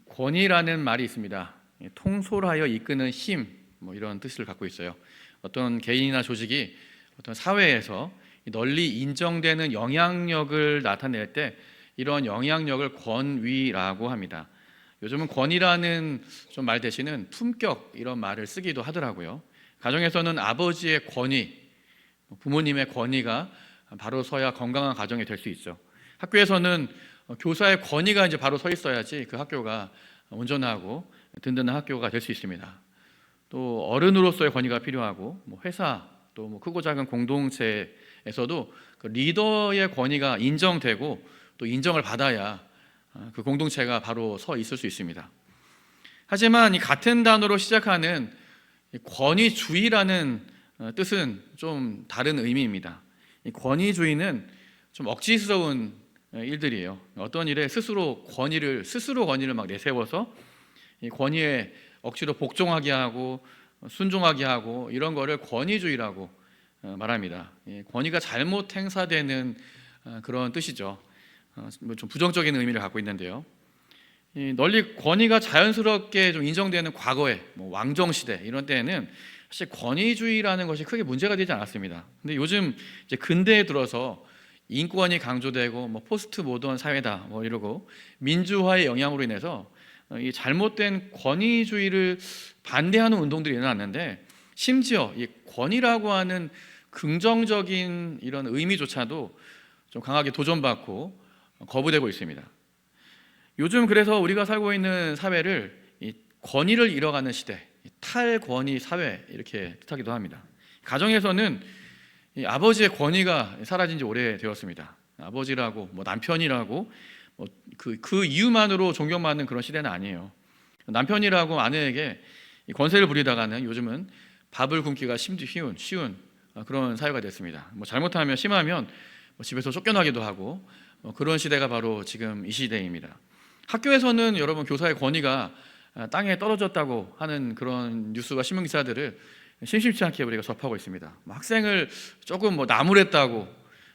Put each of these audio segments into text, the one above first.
권위라는 말이 있습니다. 통솔하여 이끄는 힘, 이런 뜻을 갖고 있어요. 어떤 개인이나 조직이 어떤 사회에서 널리 인정되는 영향력을 나타낼 때 이런 영향력을 권위라고 합니다. 요즘은 권위라는 좀 말 대신은 품격 이런 말을 쓰기도 하더라고요. 가정에서는 아버지의 권위, 부모님의 권위가 바로 서야 건강한 가정이 될 수 있죠. 학교에서는 교사의 권위가 이제 바로 서 있어야지 그 학교가 온전하고 든든한 학교가 될 수 있습니다. 또 어른으로서의 권위가 필요하고 회사 또 크고 작은 공동체에서도 그 리더의 권위가 인정되고 또 인정을 받아야 그 공동체가 바로 서 있을 수 있습니다. 하지만 이 같은 단어로 시작하는 권위주의라는 뜻은 좀 다른 의미입니다. 이 권위주의는 좀 억지스러운 일들이에요. 어떤 일에 스스로 권위를 막 내세워서 이 권위에 억지로 복종하게 하고 순종하게 하고 이런 거를 권위주의라고 말합니다. 권위가 잘못 행사되는 그런 뜻이죠. 좀 부정적인 의미를 갖고 있는데요. 널리 권위가 자연스럽게 좀 인정되는 과거에 왕정 시대 이런 때에는 사실 권위주의라는 것이 크게 문제가 되지 않았습니다. 근데 요즘 이제 근대에 들어서 인권이 강조되고 포스트 모던 사회다 이러고 민주화의 영향으로 인해서 이 잘못된 권위주의를 반대하는 운동들이 일어났는데 심지어 이 권위라고 하는 긍정적인 이런 의미조차도 좀 강하게 도전받고 거부되고 있습니다. 요즘 그래서 우리가 살고 있는 사회를 이 권위를 잃어가는 시대, 탈권위 사회 이렇게 뜻하기도 합니다. 가정에서는 이 아버지의 권위가 사라진 지 오래되었습니다. 아버지라고 남편이라고 그 이유만으로 존경받는 그런 시대는 아니에요. 남편이라고 아내에게 권세를 부리다가는 요즘은 밥을 굶기가 쉬운 그런 사회가 됐습니다. 잘못하면 심하면 집에서 쫓겨나기도 하고 그런 시대가 바로 지금 이 시대입니다. 학교에서는 여러분 교사의 권위가 땅에 떨어졌다고 하는 그런 뉴스와 신문 기사들을 심심치 않게 우리가 접하고 있습니다. 학생을 조금 나무랬다고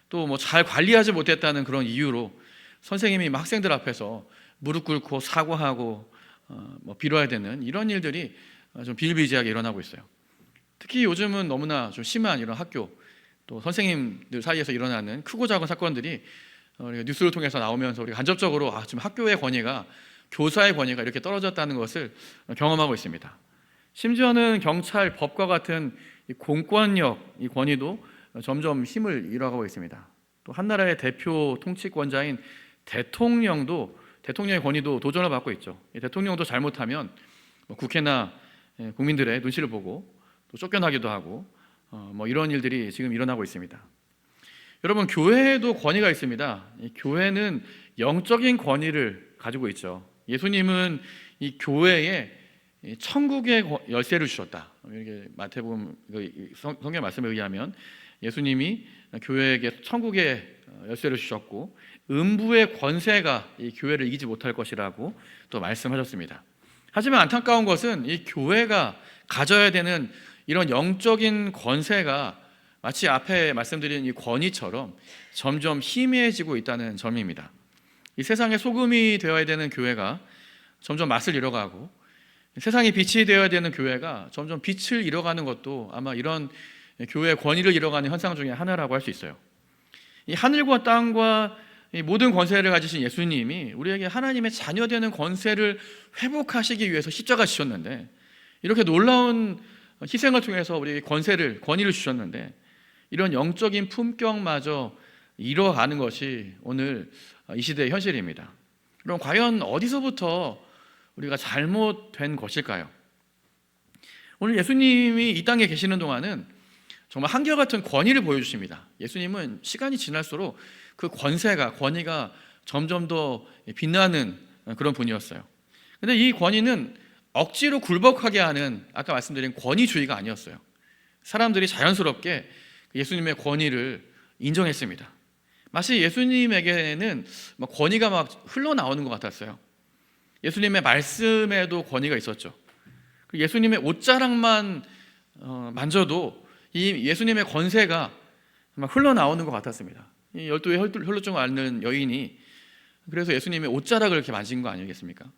또 잘 관리하지 못했다는 그런 이유로 선생님이 학생들 앞에서 무릎 꿇고 사과하고 빌어야 되는 이런 일들이 좀 비일비재하게 일어나고 있어요. 특히 요즘은 너무나 좀 심한 이런 학교 또 선생님들 사이에서 일어나는 크고 작은 사건들이 우리가 뉴스를 통해서 나오면서 우리가 간접적으로 지금 학교의 권위가 교사의 권위가 이렇게 떨어졌다는 것을 경험하고 있습니다. 심지어는 경찰, 법과 같은 이 공권력, 이 권위도 점점 힘을 잃어가고 있습니다. 또 한 나라의 대표 통치권자인 대통령의 권위도 도전을 받고 있죠. 대통령도 잘못하면 국회나 국민들의 눈치를 보고 또 쫓겨나기도 하고 이런 일들이 지금 일어나고 있습니다. 여러분, 교회에도 권위가 있습니다. 이 교회는 영적인 권위를 가지고 있죠. 예수님은 이 교회에 천국의 열쇠를 주셨다. 이렇게 마태복음 성경 말씀에 의하면 예수님이 교회에게 천국의 열쇠를 주셨고 음부의 권세가 이 교회를 이기지 못할 것이라고 또 말씀하셨습니다. 하지만 안타까운 것은 이 교회가 가져야 되는 이런 영적인 권세가 마치 앞에 말씀드린 이 권위처럼 점점 희미해지고 있다는 점입니다. 이 세상의 소금이 되어야 되는 교회가 점점 맛을 잃어가고 세상의 빛이 되어야 되는 교회가 점점 빛을 잃어가는 것도 아마 이런 교회의 권위를 잃어가는 현상 중에 하나라고 할 수 있어요. 이 하늘과 땅과 이 모든 권세를 가지신 예수님이 우리에게 하나님의 자녀되는 권세를 회복하시기 위해서 십자가 지셨는데 이렇게 놀라운 희생을 통해서 우리에게 권위를 주셨는데 이런 영적인 품격마저 잃어가는 것이 오늘 이 시대의 현실입니다. 그럼 과연 어디서부터 우리가 잘못된 것일까요? 오늘 예수님이 이 땅에 계시는 동안은 정말 한결같은 권위를 보여주십니다. 예수님은 시간이 지날수록 그 권위가 점점 더 빛나는 그런 분이었어요. 그런데 이 권위는 억지로 굴복하게 하는 아까 말씀드린 권위주의가 아니었어요. 사람들이 자연스럽게 예수님의 권위를 인정했습니다. 마치 예수님에게는 권위가 막 흘러나오는 것 같았어요. 예수님의 말씀에도 권위가 있었죠. 예수님의 옷자락만 만져도 이 예수님의 권세가 막 흘러나오는 것 같았습니다. 이 12의 혈루증을 앓는 여인이 그래서 예수님의 옷자락을 이렇게 만진 거 아니겠습니까?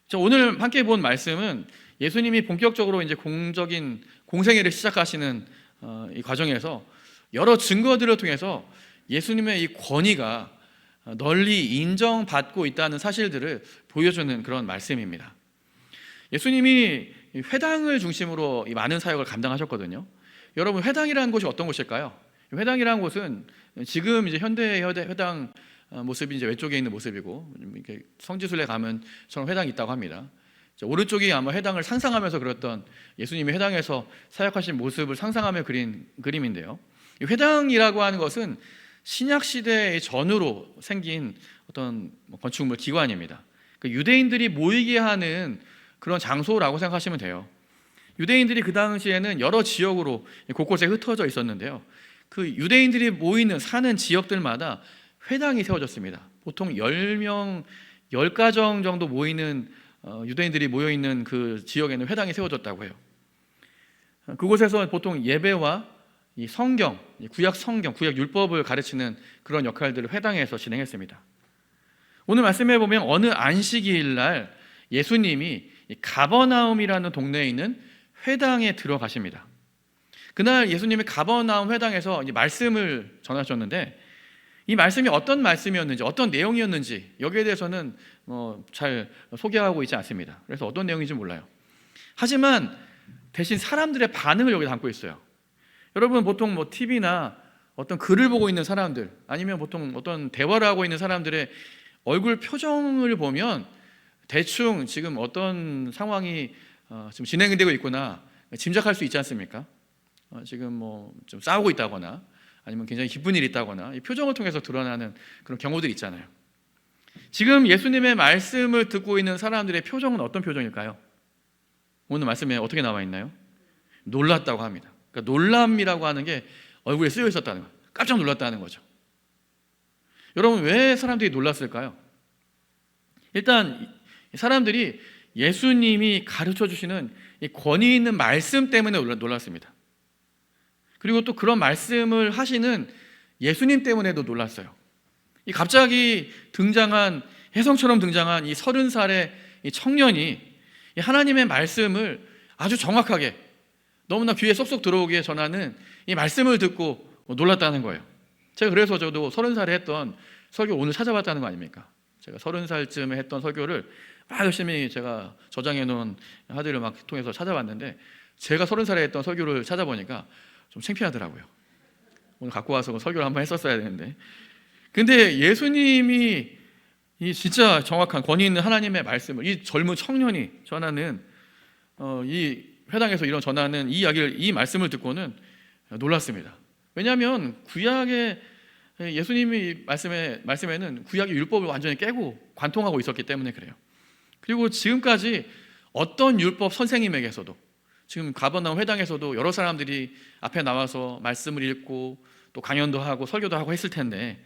자, 오늘 함께 본 말씀은 예수님이 본격적으로 이제 공적인 공생애를 시작하시는 이 과정에서 여러 증거들을 통해서 예수님의 이 권위가 널리 인정받고 있다는 사실들을 보여주는 그런 말씀입니다. 예수님이 회당을 중심으로 이 많은 사역을 감당하셨거든요. 여러분, 회당이라는 곳이 어떤 곳일까요? 회당이라는 곳은 지금 이제 현대 회당 모습이 이제 왼쪽에 있는 모습이고, 이렇게 성지순례 가면처럼 회당이 있다고 합니다. 오른쪽이 아마 회당을 상상하면서 그렸던 예수님이 회당에서 사역하신 모습을 상상하며 그린 그림인데요. 이 회당이라고 하는 것은 신약 시대 전후로 생긴 어떤 건축물 기관입니다. 유대인들이 모이게 하는 그런 장소라고 생각하시면 돼요. 유대인들이 그 당시에는 여러 지역으로 곳곳에 흩어져 있었는데요. 그 유대인들이 모이는 사는 지역들마다 회당이 세워졌습니다. 보통 10명, 10가정 정도 모이는 유대인들이 모여있는 그 지역에는 회당이 세워졌다고 해요. 그곳에서 보통 예배와 이 성경, 구약 성경, 구약 율법을 가르치는 그런 역할들을 회당에서 진행했습니다. 오늘 말씀해 보면 어느 안식일 날 예수님이 가버나움이라는 동네에 있는 회당에 들어가십니다. 그날 예수님이 가버나움 회당에서 말씀을 전하셨는데, 이 말씀이 어떤 말씀이었는지, 어떤 내용이었는지 여기에 대해서는 잘 소개하고 있지 않습니다. 그래서 어떤 내용인지 몰라요. 하지만 대신 사람들의 반응을 여기 담고 있어요. 여러분, 보통 TV나 어떤 글을 보고 있는 사람들, 아니면 보통 어떤 대화를 하고 있는 사람들의 얼굴 표정을 보면 대충 지금 어떤 상황이 지금 진행되고 있구나 짐작할 수 있지 않습니까? 지금 좀 싸우고 있다거나 아니면 굉장히 기쁜 일이 있다거나 이 표정을 통해서 드러나는 그런 경우들이 있잖아요. 지금 예수님의 말씀을 듣고 있는 사람들의 표정은 어떤 표정일까요? 오늘 말씀에 어떻게 나와 있나요? 놀랐다고 합니다. 그러니까 놀람이라고 하는 게 얼굴에 쓰여 있었다는 거예요. 깜짝 놀랐다는 거죠. 여러분, 왜 사람들이 놀랐을까요? 일단 사람들이 예수님이 가르쳐 주시는 이 권위 있는 말씀 때문에 놀랐습니다. 그리고 또 그런 말씀을 하시는 예수님 때문에도 놀랐어요. 이 갑자기 등장한, 혜성처럼 등장한 이 30살의 이 청년이 이 하나님의 말씀을 아주 정확하게 너무나 귀에 쏙쏙 들어오게 전하는 이 말씀을 듣고 놀랐다는 거예요. 제가 그래서 저도 30살에 했던 설교 오늘 찾아봤다는 거 아닙니까? 제가 30살쯤에 했던 설교를 막 열심히 제가 저장해 놓은 하드를 막 통해서 찾아봤는데, 제가 30살에 했던 설교를 찾아보니까 좀 창피하더라고요. 오늘 갖고 와서 설교를 한번 했었어야 되는데. 근데 예수님이 이 진짜 정확한 권위 있는 하나님의 말씀을 이 젊은 청년이 전하는 이 회당에서 이런 전하는 이 이야기를, 이 말씀을 듣고는 놀랐습니다. 왜냐하면 구약의 예수님이 말씀에는 구약의 율법을 완전히 깨고 관통하고 있었기 때문에 그래요. 그리고 지금까지 어떤 율법 선생님에게서도, 지금 가버나움 회당에서도 여러 사람들이 앞에 나와서 말씀을 읽고 또 강연도 하고 설교도 하고 했을 텐데,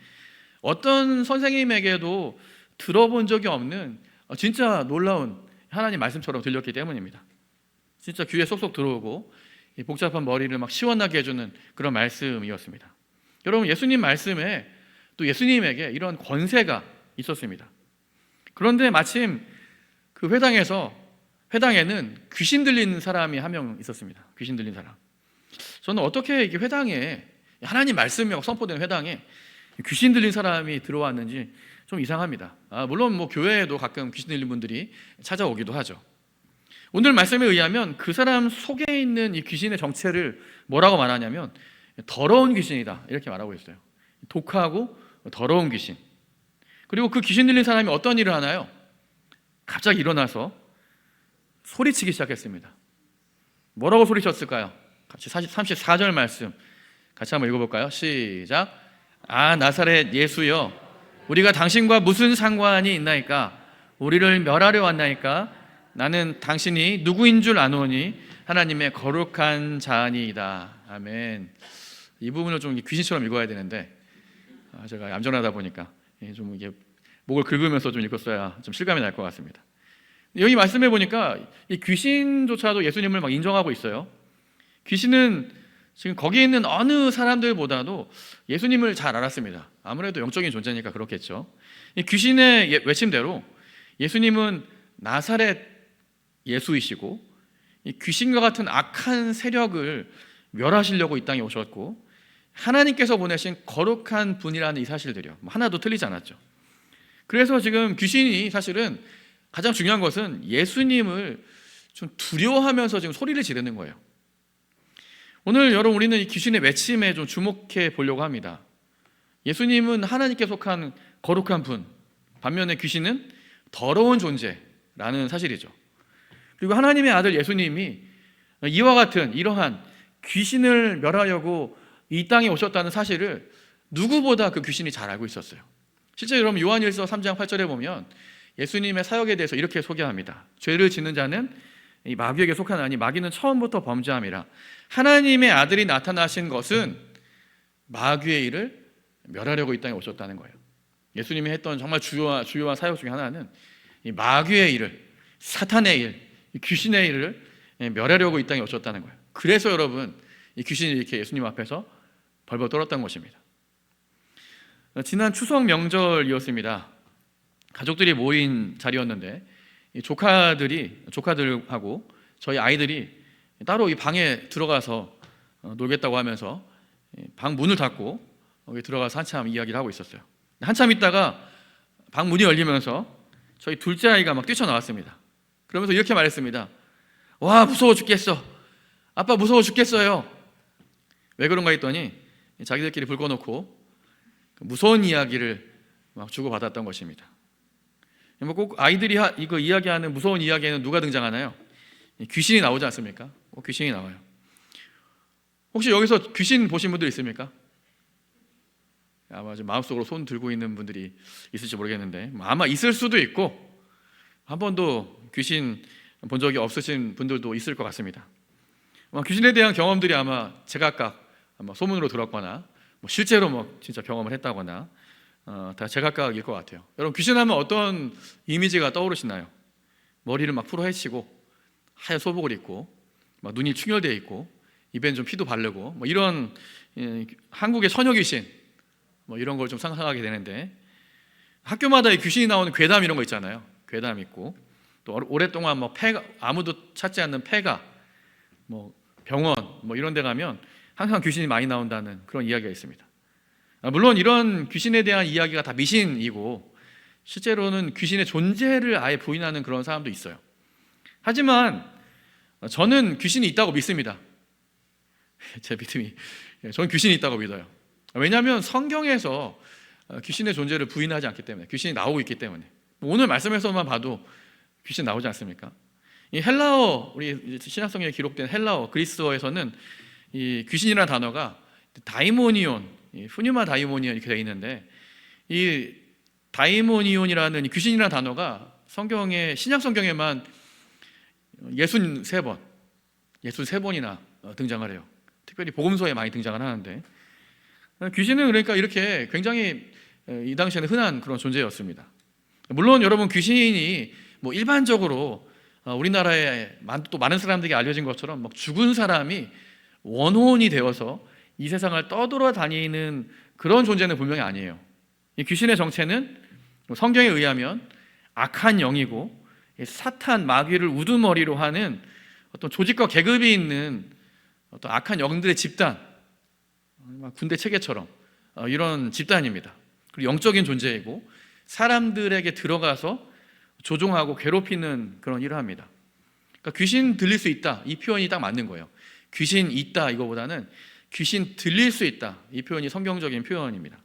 어떤 선생님에게도 들어본 적이 없는 진짜 놀라운 하나님 말씀처럼 들렸기 때문입니다. 진짜 귀에 쏙쏙 들어오고 복잡한 머리를 막 시원하게 해주는 그런 말씀이었습니다. 여러분, 예수님 말씀에 또 예수님에게 이런 권세가 있었습니다. 그런데 마침 그 회당에는 귀신 들린 사람이 한 명 있었습니다. 귀신 들린 사람. 저는 어떻게 이게 회당에, 하나님 말씀이 선포된 회당에 귀신 들린 사람이 들어왔는지 좀 이상합니다. 물론 교회에도 가끔 귀신 들린 분들이 찾아오기도 하죠. 오늘 말씀에 의하면 그 사람 속에 있는 이 귀신의 정체를 뭐라고 말하냐면 더러운 귀신이다, 이렇게 말하고 있어요. 독하고 더러운 귀신. 그리고 그 귀신 들린 사람이 어떤 일을 하나요? 갑자기 일어나서 소리치기 시작했습니다. 뭐라고 소리쳤을까요? 같이 34절 말씀 같이 한번 읽어볼까요? 시작. 나사렛 예수여, 우리가 당신과 무슨 상관이 있나이까? 우리를 멸하려 왔나이까? 나는 당신이 누구인 줄 아노니 하나님의 거룩한 자니이다. 아멘. 이 부분을 좀 귀신처럼 읽어야 되는데 제가 얌전하다 보니까 좀 이게 목을 긁으면서 좀 읽었어야 좀 실감이 날 것 같습니다. 여기 말씀해 보니까 이 귀신조차도 예수님을 막 인정하고 있어요. 귀신은 지금 거기 있는 어느 사람들보다도 예수님을 잘 알았습니다. 아무래도 영적인 존재니까 그렇겠죠. 이 귀신의 외침대로 예수님은 나사렛 예수이시고 이 귀신과 같은 악한 세력을 멸하시려고 이 땅에 오셨고 하나님께서 보내신 거룩한 분이라는 이 사실들이요, 하나도 틀리지 않았죠. 그래서 지금 귀신이 사실은 가장 중요한 것은 예수님을 좀 두려워하면서 지금 소리를 지르는 거예요. 오늘 여러분, 우리는 이 귀신의 외침에 좀 주목해 보려고 합니다. 예수님은 하나님께 속한 거룩한 분, 반면에 귀신은 더러운 존재라는 사실이죠. 그리고 하나님의 아들 예수님이 이와 같은 이러한 귀신을 멸하려고 이 땅에 오셨다는 사실을 누구보다 그 귀신이 잘 알고 있었어요. 실제 여러분, 요한일서 3장 8절에 보면 예수님의 사역에 대해서 이렇게 소개합니다. 죄를 짓는 자는 이 마귀에게 속하나니 마귀는 처음부터 범죄함이라. 하나님의 아들이 나타나신 것은 마귀의 일을 멸하려고 이 땅에 오셨다는 거예요. 예수님이 했던 정말 주요한 사역 중에 하나는 이 마귀의 일을, 사탄의 일, 귀신의 일을 멸하려고 이 땅에 오셨다는 거예요. 그래서 여러분, 이 귀신이 이렇게 예수님 앞에서 벌벌 떨었던 것입니다. 지난 추석 명절이었습니다. 가족들이 모인 자리였는데 이 조카들하고 저희 아이들이 따로 이 방에 들어가서 놀겠다고 하면서 방 문을 닫고 여기 들어가서 한참 이야기를 하고 있었어요. 한참 있다가 방 문이 열리면서 저희 둘째 아이가 막 뛰쳐나왔습니다. 그러면서 이렇게 말했습니다. 와, 무서워 죽겠어. 아빠 무서워 죽겠어요. 왜 그런가 했더니 자기들끼리 불 꺼놓고 무서운 이야기를 막 주고받았던 것입니다. 뭐 꼭 아이들이 이거 이야기하는 무서운 이야기에는 누가 등장하나요? 귀신이 나오지 않습니까? 귀신이 나와요. 혹시 여기서 귀신 보신 분들 있습니까? 아마 마음속으로 손 들고 있는 분들이 있을지 모르겠는데 아마 있을 수도 있고 한 번도 귀신 본 적이 없으신 분들도 있을 것 같습니다. 귀신에 대한 경험들이 아마 제각각 아마 소문으로 들었거나 실제로 진짜 경험을 했다거나 다 제각각일 것 같아요. 여러분, 귀신하면 어떤 이미지가 떠오르시나요? 머리를 막 풀어헤치고 하얀 소복을 입고 막 눈이 충혈되어 있고 입에는 좀 피도 바르고 이런 한국의 처녀 귀신 이런 걸 좀 상상하게 되는데, 학교마다 귀신이 나오는 괴담 이런 거 있잖아요. 괴담 있고 또 오랫동안 폐가, 아무도 찾지 않는 폐가 병원 이런 데 가면 항상 귀신이 많이 나온다는 그런 이야기가 있습니다. 물론 이런 귀신에 대한 이야기가 다 미신이고 실제로는 귀신의 존재를 아예 부인하는 그런 사람도 있어요. 하지만 저는 귀신이 있다고 믿습니다. 제 믿음이, 저는 귀신이 있다고 믿어요. 왜냐하면 성경에서 귀신의 존재를 부인하지 않기 때문에, 귀신이 나오고 있기 때문에. 오늘 말씀에서만 봐도 귀신 나오지 않습니까? 이 헬라어, 우리 신약성경에 기록된 헬라어, 그리스어에서는 이 귀신이라는 단어가 다이모니온, 푸뉴마 다이모니온 이렇게 되어 있는데, 이 다이모니온이라는 귀신이라는 단어가 성경에, 신약 성경에만 63번이나 등장을 해요. 특별히 복음서에 많이 등장을 하는데, 귀신은 그러니까 이렇게 굉장히 이 당시에는 흔한 그런 존재였습니다. 물론 여러분, 귀신이 일반적으로 우리나라에 또 많은 사람들에게 알려진 것처럼 죽은 사람이 원혼이 되어서 이 세상을 떠돌아다니는 그런 존재는 분명히 아니에요. 이 귀신의 정체는 성경에 의하면 악한 영이고 사탄, 마귀를 우두머리로 하는 어떤 조직과 계급이 있는 어떤 악한 영들의 집단, 군대 체계처럼 이런 집단입니다. 그리고 영적인 존재이고 사람들에게 들어가서 조종하고 괴롭히는 그런 일을 합니다. 그러니까 귀신 들릴 수 있다, 이 표현이 딱 맞는 거예요. 귀신 있다 이거보다는 귀신 들릴 수 있다, 이 표현이 성경적인 표현입니다.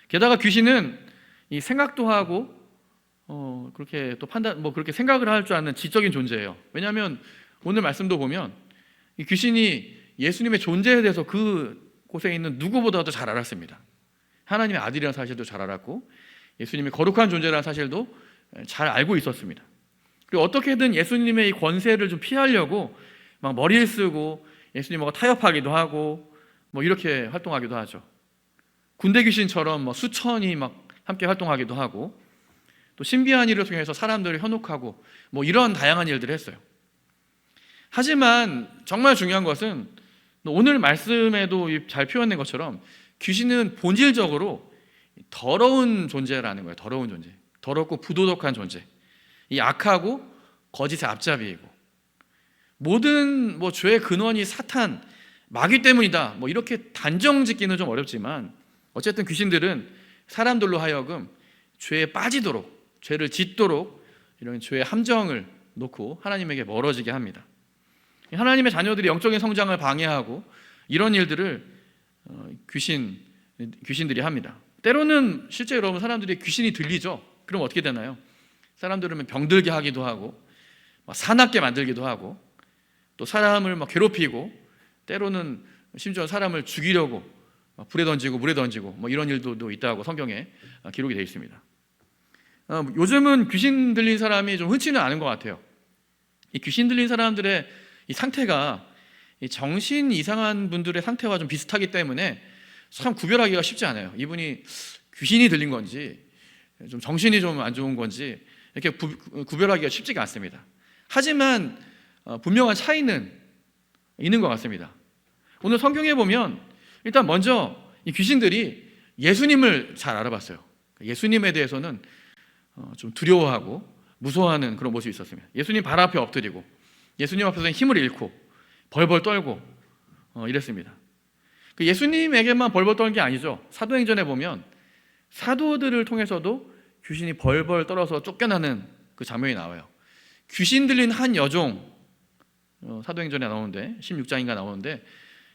게다가 귀신은 이 생각도 하고 그렇게 또 그렇게 생각을 할 줄 아는 지적인 존재예요. 왜냐하면 오늘 말씀도 보면 이 귀신이 예수님의 존재에 대해서 그 곳에 있는 누구보다도 잘 알았습니다. 하나님의 아들이라는 사실도 잘 알았고 예수님이 거룩한 존재라는 사실도 잘 알고 있었습니다. 그리고 어떻게든 예수님의 이 권세를 좀 피하려고 막 머리를 쓰고 예수님하고 타협하기도 하고 이렇게 활동하기도 하죠. 군대 귀신처럼 수천이 막 함께 활동하기도 하고 또 신비한 일을 통해서 사람들을 현혹하고 이런 다양한 일들을 했어요. 하지만 정말 중요한 것은 오늘 말씀에도 잘 표현된 것처럼 귀신은 본질적으로 더러운 존재라는 거예요. 더러운 존재, 더럽고 부도덕한 존재, 이 악하고 거짓의 앞잡이이고, 모든 죄의 근원이 사탄, 마귀 때문이다, 이렇게 단정짓기는 좀 어렵지만, 어쨌든 귀신들은 사람들로 하여금 죄에 빠지도록, 죄를 짓도록 이런 죄의 함정을 놓고 하나님에게 멀어지게 합니다. 하나님의 자녀들이 영적인 성장을 방해하고 이런 일들을 귀신들이 합니다. 때로는 실제 여러분, 사람들이 귀신이 들리죠. 그럼 어떻게 되나요? 사람들은 병들게 하기도 하고, 사납게 만들기도 하고, 또 사람을 괴롭히고, 때로는 심지어 사람을 죽이려고 불에 던지고 물에 던지고 이런 일도 있다고 성경에 기록이 되어 있습니다. 요즘은 귀신 들린 사람이 좀 흔치는 않은 것 같아요. 이 귀신 들린 사람들의 이 상태가 이 정신 이상한 분들의 상태와 좀 비슷하기 때문에 참 구별하기가 쉽지 않아요. 이분이 귀신이 들린 건지 좀 정신이 좀 안 좋은 건지 이렇게 구별하기가 쉽지가 않습니다. 하지만 분명한 차이는 있는 것 같습니다. 오늘 성경에 보면 일단 먼저 이 귀신들이 예수님을 잘 알아봤어요. 예수님에 대해서는 좀 두려워하고 무서워하는 그런 모습이 있었습니다. 예수님 발 앞에 엎드리고 예수님 앞에서 힘을 잃고 벌벌 떨고 이랬습니다. 예수님에게만 벌벌 떨는 게 아니죠. 사도행전에 보면 사도들을 통해서도 귀신이 벌벌 떨어서 쫓겨나는 그 장면이 나와요. 귀신 들린 한 여종, 사도행전에 나오는데 16장인가 나오는데,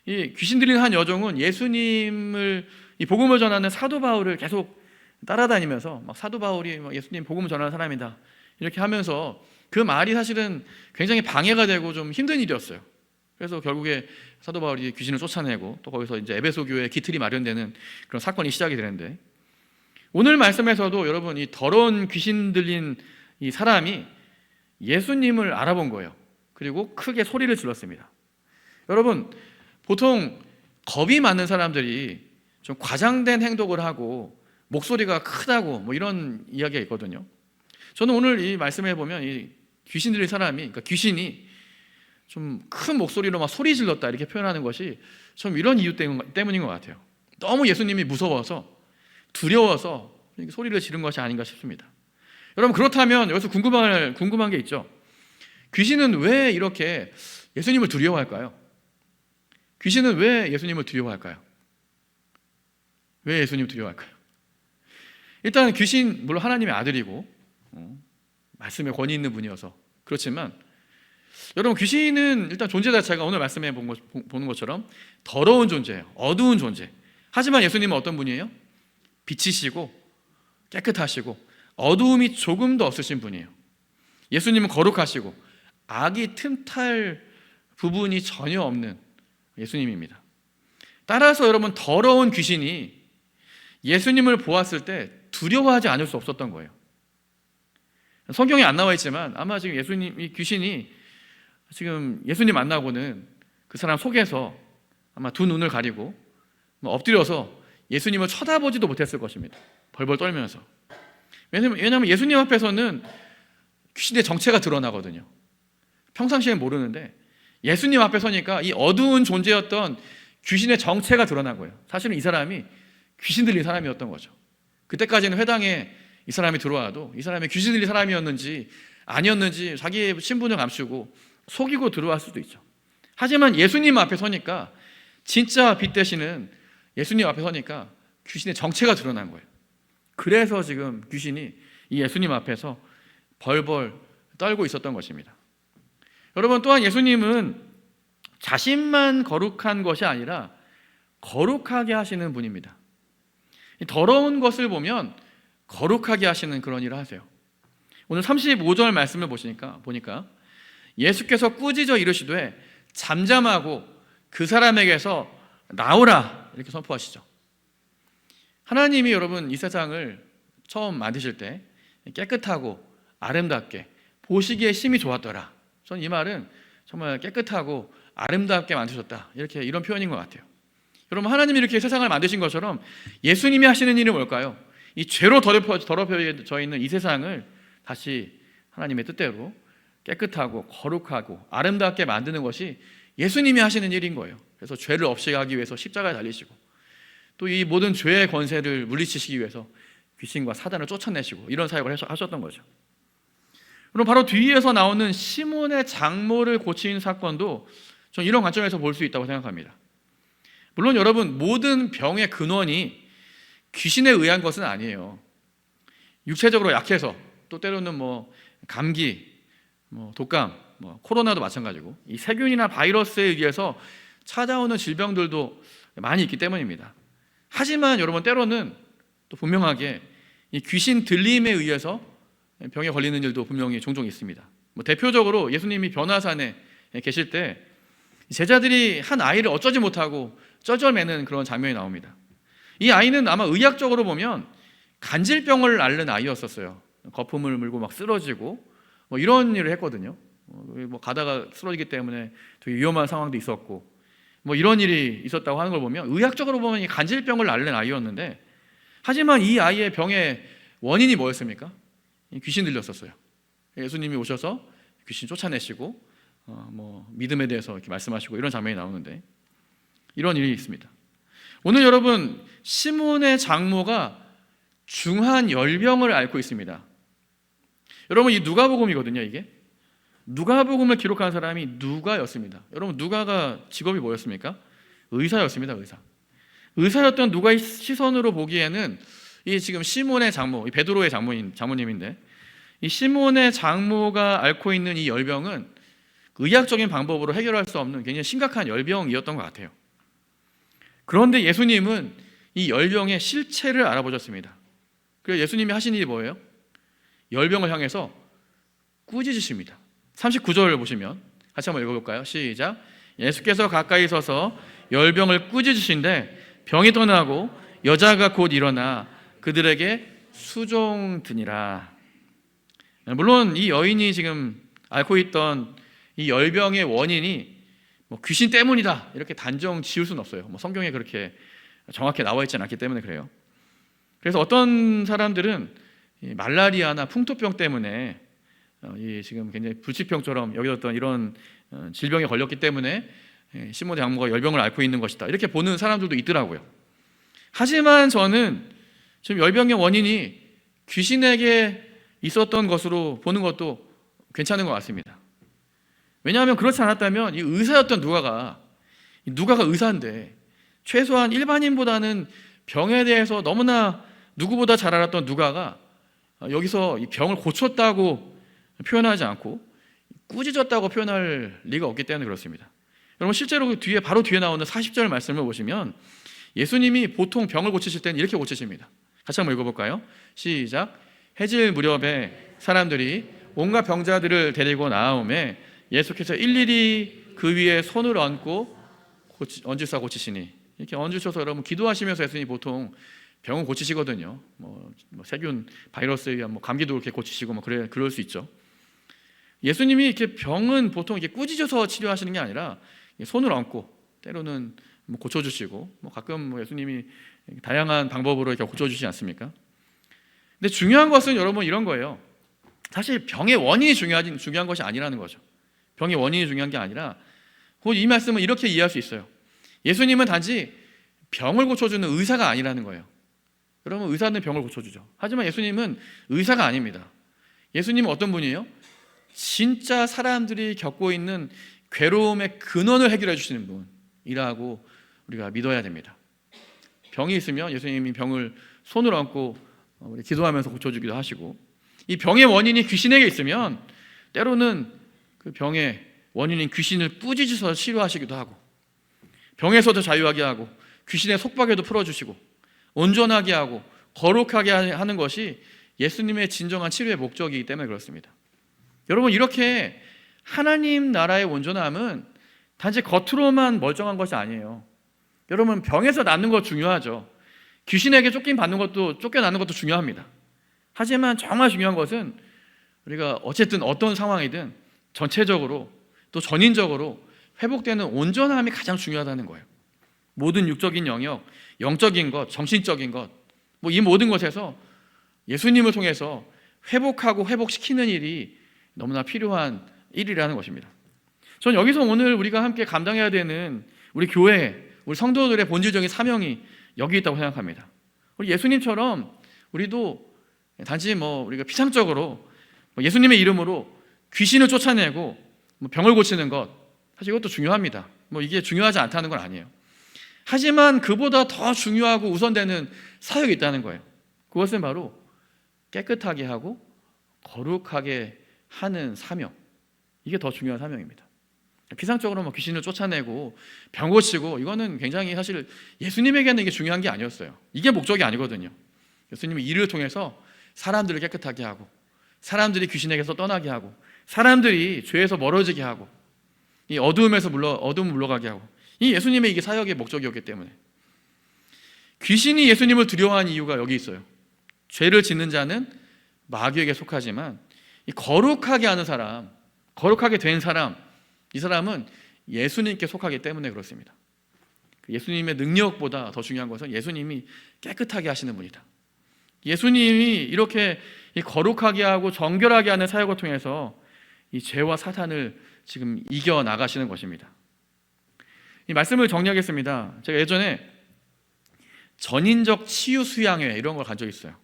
이 귀신 들린 한 여종은 예수님을, 이 복음을 전하는 사도 바울을 계속 따라다니면서 사도 바울이 예수님 복음을 전하는 사람이다 이렇게 하면서 그 말이 사실은 굉장히 방해가 되고 좀 힘든 일이었어요. 그래서 결국에 사도 바울이 귀신을 쫓아내고 또 거기서 이제 에베소 교회에 기틀이 마련되는 그런 사건이 시작이 되는데, 오늘 말씀에서도 여러분 이 더러운 귀신 들린 이 사람이 예수님을 알아본 거예요. 그리고 크게 소리를 질렀습니다. 여러분, 보통 겁이 많은 사람들이 좀 과장된 행동을 하고 목소리가 크다고 이런 이야기가 있거든요. 저는 오늘 이 말씀에 보면 이 귀신 들린 사람이, 그러니까 귀신이 좀 큰 목소리로 소리 질렀다 이렇게 표현하는 것이 좀 이런 이유 때문인 것 같아요. 너무 예수님이 무서워서, 두려워서 소리를 지른 것이 아닌가 싶습니다. 여러분, 그렇다면 여기서 궁금한 게 있죠. 귀신은 왜 이렇게 예수님을 두려워할까요? 귀신은 왜 예수님을 두려워할까요? 왜 예수님을 두려워할까요? 일단 귀신, 물론 하나님의 아들이고 말씀에 권위 있는 분이어서 그렇지만, 여러분 귀신은 일단 존재 자체가 오늘 말씀에 보는 것처럼 더러운 존재예요. 어두운 존재. 하지만 예수님은 어떤 분이에요? 빛이시고 깨끗하시고 어두움이 조금도 없으신 분이에요. 예수님은 거룩하시고 악이 틈탈 부분이 전혀 없는 예수님입니다. 따라서 여러분, 더러운 귀신이 예수님을 보았을 때 두려워하지 않을 수 없었던 거예요. 성경에 안 나와 있지만 아마 지금 이 귀신이 지금 예수님 만나고는 그 사람 속에서 아마 두 눈을 가리고 엎드려서 예수님을 쳐다보지도 못했을 것입니다. 벌벌 떨면서. 왜냐하면 예수님 앞에서는 귀신의 정체가 드러나거든요. 평상시엔 모르는데 예수님 앞에 서니까 이 어두운 존재였던 귀신의 정체가 드러난 거예요. 사실은 이 사람이 귀신 들린 사람이었던 거죠. 그때까지는 회당에 이 사람이 들어와도 이 사람이 귀신 들린 사람이었는지 아니었는지 자기의 신분을 감추고 속이고 들어왔을 수도 있죠. 하지만 예수님 앞에 서니까, 진짜 빛 되시는 예수님 앞에 서니까 귀신의 정체가 드러난 거예요. 그래서 지금 귀신이 이 예수님 앞에서 벌벌 떨고 있었던 것입니다. 여러분, 또한 예수님은 자신만 거룩한 것이 아니라 거룩하게 하시는 분입니다. 더러운 것을 보면 거룩하게 하시는 그런 일을 하세요. 오늘 35절 말씀을 보니까 예수께서 꾸짖어 이르시되 잠잠하고 그 사람에게서 나오라 이렇게 선포하시죠. 하나님이 여러분 이 세상을 처음 만드실 때 깨끗하고 아름답게 보시기에 심히 좋았더라. 저는 이 말은 정말 깨끗하고 아름답게 만드셨다, 이런 표현인 것 같아요. 여러분, 하나님이 이렇게 세상을 만드신 것처럼 예수님이 하시는 일은 뭘까요? 이 죄로 더럽혀져 있는 이 세상을 다시 하나님의 뜻대로 깨끗하고 거룩하고 아름답게 만드는 것이 예수님이 하시는 일인 거예요. 그래서 죄를 없이 하기 위해서 십자가에 달리시고, 또 이 모든 죄의 권세를 물리치시기 위해서 귀신과 사단을 쫓아내시고 이런 사역을 하셨던 거죠. 그럼 바로 뒤에서 나오는 시몬의 장모를 고친 사건도 저는 이런 관점에서 볼 수 있다고 생각합니다. 물론 여러분, 모든 병의 근원이 귀신에 의한 것은 아니에요. 육체적으로 약해서, 또 때로는 감기, 독감, 코로나도 마찬가지고 이 세균이나 바이러스에 의해서 찾아오는 질병들도 많이 있기 때문입니다. 하지만 여러분, 때로는 또 분명하게 이 귀신 들림에 의해서 병에 걸리는 일도 분명히 종종 있습니다. 대표적으로 예수님이 변화산에 계실 때 제자들이 한 아이를 어쩌지 못하고 쩔쩔매는 그런 장면이 나옵니다. 이 아이는 아마 의학적으로 보면 간질병을 앓는 아이였었어요. 거품을 물고 막 쓰러지고 이런 일을 했거든요. 가다가 쓰러지기 때문에 되게 위험한 상황도 있었고 이런 일이 있었다고 하는 걸 보면 의학적으로 보면 이 간질병을 앓는 아이였는데, 하지만 이 아이의 병의 원인이 뭐였습니까? 귀신 들렸었어요. 예수님이 오셔서 귀신 쫓아내시고 믿음에 대해서 이렇게 말씀하시고 이런 장면이 나오는데, 이런 일이 있습니다. 오늘 여러분, 시몬의 장모가 중한 열병을 앓고 있습니다. 여러분, 이 누가복음이거든요. 이게 누가복음을 기록한 사람이 누가였습니다. 여러분, 누가가 직업이 뭐였습니까? 의사였습니다. 의사였던 누가의 시선으로 보기에는 이 지금 시몬의 장모, 이 베드로의 장모님인데, 이 시몬의 장모가 앓고 있는 이 열병은 의학적인 방법으로 해결할 수 없는 굉장히 심각한 열병이었던 것 같아요. 그런데 예수님은 이 열병의 실체를 알아보셨습니다. 그래서 예수님이 하신 일이 뭐예요? 열병을 향해서 꾸짖으십니다. 39절을 보시면 같이 한번 읽어볼까요? 시작. 예수께서 가까이 서서 열병을 꾸짖으신데 병이 떠나고 여자가 곧 일어나 그들에게 수종드니라. 물론 이 여인이 지금 앓고 있던 이 열병의 원인이 귀신 때문이다 이렇게 단정 지을 수는 없어요. 성경에 그렇게 정확히 나와 있지 않기 때문에 그래요. 그래서 어떤 사람들은 이 말라리아나 풍토병 때문에 지금 굉장히 불치병처럼 여겨졌던 이런 질병에 걸렸기 때문에 시몬의 장모가 열병을 앓고 있는 것이다 이렇게 보는 사람들도 있더라고요. 하지만 저는 지금 열병의 원인이 귀신에게 있었던 것으로 보는 것도 괜찮은 것 같습니다. 왜냐하면 그렇지 않았다면 이 의사였던 누가가 의사인데 최소한 일반인보다는 병에 대해서 너무나 누구보다 잘 알았던 누가가 여기서 이 병을 고쳤다고 표현하지 않고 꾸짖었다고 표현할 리가 없기 때문에 그렇습니다. 여러분, 실제로 바로 뒤에 나오는 40절 말씀을 보시면 예수님이 보통 병을 고치실 때는 이렇게 고치십니다. 같이 한번 읽어볼까요? 시작. 해질 무렵에 사람들이 온갖 병자들을 데리고 나아오매 예수께서 일일이 그 위에 손을 얹고 얹으사 고치시니. 이렇게 얹으셔서 여러분 기도하시면서 예수님이 보통 병은 고치시거든요. 세균, 바이러스에 의한 감기도 그렇게 고치시고 그럴 수 있죠. 예수님이 이렇게 병은 보통 이렇게 꾸짖어서 치료하시는 게 아니라 손을 얹고 때로는 고쳐주시고 가끔 예수님이 다양한 방법으로 이렇게 고쳐주시지 않습니까? 근데 중요한 것은 여러분 이런 거예요. 사실 병의 원인이 중요한 것이 아니라는 거죠. 병의 원인이 중요한 게 아니라 이 말씀은 이렇게 이해할 수 있어요. 예수님은 단지 병을 고쳐주는 의사가 아니라는 거예요. 여러분, 의사는 병을 고쳐주죠. 하지만 예수님은 의사가 아닙니다. 예수님은 어떤 분이에요? 진짜 사람들이 겪고 있는 괴로움의 근원을 해결해 주시는 분이라고 우리가 믿어야 됩니다. 병이 있으면 예수님이 병을 손을 얹고 기도하면서 고쳐주기도 하시고, 이 병의 원인이 귀신에게 있으면 때로는 그 병의 원인인 귀신을 꾸짖어서 치료하시기도 하고, 병에서도 자유하게 하고 귀신의 속박에도 풀어주시고 온전하게 하고 거룩하게 하는 것이 예수님의 진정한 치료의 목적이기 때문에 그렇습니다. 여러분, 이렇게 하나님 나라의 온전함은 단지 겉으로만 멀쩡한 것이 아니에요. 여러분, 병에서 낫는 것 중요하죠. 귀신에게 쫓겨나는 것도 중요합니다. 하지만 정말 중요한 것은 우리가 어쨌든 어떤 상황이든 전체적으로 또 전인적으로 회복되는 온전함이 가장 중요하다는 거예요. 모든 육적인 영역, 영적인 것, 정신적인 것, 이 모든 것에서 예수님을 통해서 회복하고 회복시키는 일이 너무나 필요한 일이라는 것입니다. 저는 여기서 오늘 우리가 함께 감당해야 되는 우리 교회, 우리 성도들의 본질적인 사명이 여기 있다고 생각합니다. 우리 예수님처럼 우리도 단지 우리가 피상적으로 예수님의 이름으로 귀신을 쫓아내고 병을 고치는 것, 사실 이것도 중요합니다. 이게 중요하지 않다는 건 아니에요. 하지만 그보다 더 중요하고 우선되는 사역이 있다는 거예요. 그것은 바로 깨끗하게 하고 거룩하게 하는 사명, 이게 더 중요한 사명입니다. 피상적으로 귀신을 쫓아내고 병 고치고, 이거는 굉장히 사실 예수님에게는 이게 중요한 게 아니었어요. 이게 목적이 아니거든요. 예수님의 일을 통해서 사람들을 깨끗하게 하고, 사람들이 귀신에게서 떠나게 하고, 사람들이 죄에서 멀어지게 하고, 이 어두움에서 어두움 물러가게 하고, 이 예수님의 이게 사역의 목적이었기 때문에. 귀신이 예수님을 두려워하는 이유가 여기 있어요. 죄를 짓는 자는 마귀에게 속하지만 이 거룩하게 하는 사람, 거룩하게 된 사람, 이 사람은 예수님께 속하기 때문에 그렇습니다. 예수님의 능력보다 더 중요한 것은 예수님이 깨끗하게 하시는 분이다. 예수님이 이렇게 이 거룩하게 하고 정결하게 하는 사역을 통해서 이 죄와 사탄을 지금 이겨 나가시는 것입니다. 이 말씀을 정리하겠습니다. 제가 예전에 전인적 치유 수양회 이런 걸 간 적이 있어요.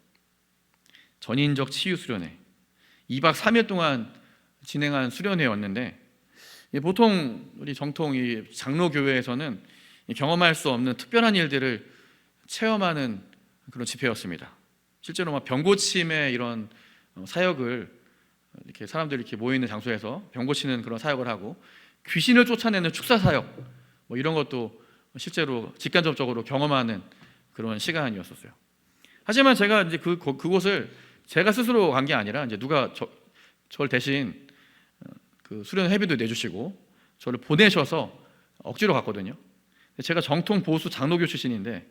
전인적 치유 수련회, 2박 3일 동안 진행한 수련회였는데, 보통 우리 정통 이 장로교회에서는 경험할 수 없는 특별한 일들을 체험하는 그런 집회였습니다. 실제로 병 고침의 이런 사역을 이렇게 사람들이 이렇게 모여 있는 장소에서 병 고치는 그런 사역을 하고, 귀신을 쫓아내는 축사 사역 이런 것도 실제로 직간접적으로 경험하는 그런 시간이었었어요. 하지만 제가 이제 그곳을 제가 스스로 간 게 아니라 이제 누가 저를 대신 그 수련 회비도 내주시고 저를 보내셔서 억지로 갔거든요. 제가 정통 보수 장로교 출신인데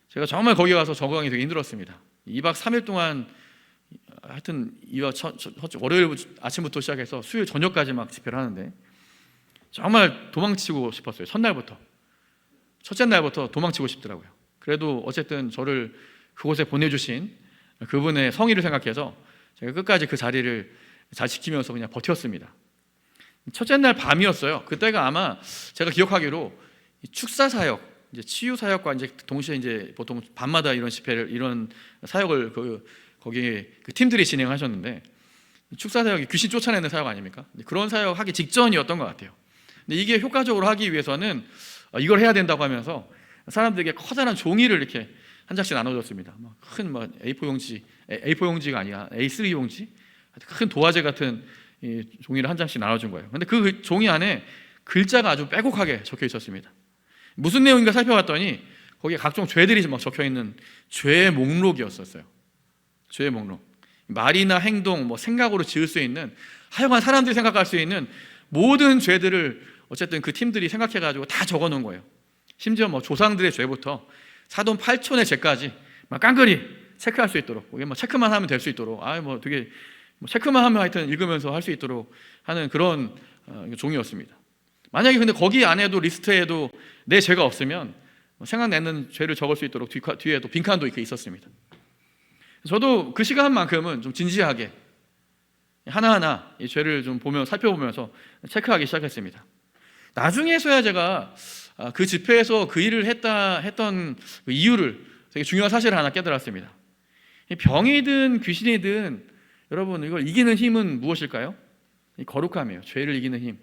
제가 정말 거기 가서 적응하기 되게 힘들었습니다. 2박 3일 동안 하여튼 월요일 아침부터 시작해서 수요일 저녁까지 막 집회를 하는데 정말 도망치고 싶었어요. 첫째 날부터 도망치고 싶더라고요. 그래도 어쨌든 저를 그곳에 보내주신 그분의 성의를 생각해서 제가 끝까지 그 자리를 잘 지키면서 그냥 버텼습니다. 첫째 날 밤이었어요. 그때가 아마 제가 기억하기로 축사 사역, 이제 치유 사역과 이제 동시에 이제 보통 밤마다 이런 집회를, 이런 사역을 거기 그 팀들이 진행하셨는데, 축사 사역이 귀신 쫓아내는 사역 아닙니까? 그런 사역 하기 직전이었던 것 같아요. 근데 이게 효과적으로 하기 위해서는 이걸 해야 된다고 하면서 사람들에게 커다란 종이를 이렇게 한 장씩 나눠줬습니다. 큰 A4 용지가 아니라 A3 용지, 큰 도화지 같은 이 종이를 한 장씩 나눠준 거예요. 근데 그 종이 안에 글자가 아주 빼곡하게 적혀 있었습니다. 무슨 내용인가 살펴봤더니 거기에 각종 죄들이 막 적혀 있는 죄의 목록이었었어요. 죄의 목록. 말이나 행동, 생각으로 지을 수 있는, 하여간 사람들이 생각할 수 있는 모든 죄들을 어쨌든 그 팀들이 생각해가지고 다 적어놓은 거예요. 심지어 조상들의 죄부터 사돈 8촌의 죄까지 막 깡그리 체크할 수 있도록, 이게 체크만 하면 될 수 있도록, 되게 체크만 하면 하여튼 읽으면서 할 수 있도록 하는 그런 종이었습니다. 만약에 근데 거기 안에도 리스트에도 내 죄가 없으면 생각나는 죄를 적을 수 있도록 뒤에도 빈칸도 이렇게 있었습니다. 저도 그 시간만큼은 좀 진지하게 하나하나 이 죄를 좀 살펴보면서 체크하기 시작했습니다. 나중에서야 제가 그 집회에서 그 일을 했던 그 이유를, 되게 중요한 사실을 하나 깨달았습니다. 병이든 귀신이든 여러분, 이걸 이기는 힘은 무엇일까요? 이 거룩함이에요. 죄를 이기는 힘.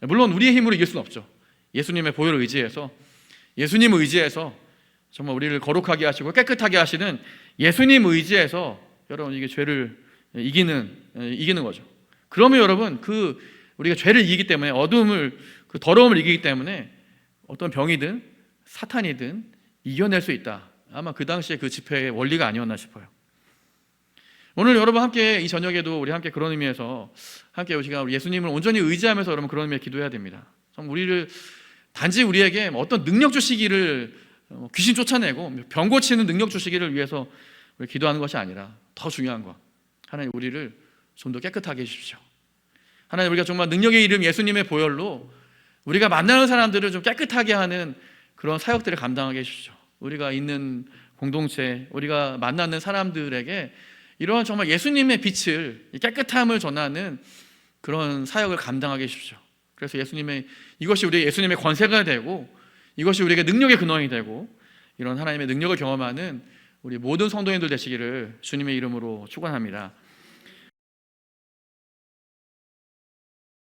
물론 우리의 힘으로 이길 수는 없죠. 예수님의 보혈을 의지해서, 예수님을 의지해서, 정말 우리를 거룩하게 하시고 깨끗하게 하시는 예수님 의지해서 여러분 이게 죄를 이기는 거죠. 그러면 여러분, 우리가 죄를 이기기 때문에, 그 더러움을 이기기 때문에 어떤 병이든 사탄이든 이겨낼 수 있다. 아마 그 당시에 그 집회의 원리가 아니었나 싶어요. 오늘 여러분 함께 이 저녁에도 우리 함께 그런 의미에서 함께 우리가 예수님을 온전히 의지하면서 여러분 그런 의미에 기도해야 됩니다. 우리를 단지 우리에게 어떤 능력 주시기를, 귀신 쫓아내고 병 고치는 능력 주시기를 위해서 우리 기도하는 것이 아니라 더 중요한 것, 하나님 우리를 좀 더 깨끗하게 해주십시오. 하나님, 우리가 정말 능력의 이름 예수님의 보혈로 우리가 만나는 사람들을 좀 깨끗하게 하는 그런 사역들을 감당하게 해주십시오. 우리가 있는 공동체, 우리가 만나는 사람들에게 이런 정말 예수님의 빛을, 깨끗함을 전하는 그런 사역을 감당하게 해주십시오. 그래서 이것이 우리의 예수님의 권세가 되고, 이것이 우리에게 능력의 근원이 되고, 이런 하나님의 능력을 경험하는 우리 모든 성도님들 되시기를 주님의 이름으로 축원합니다.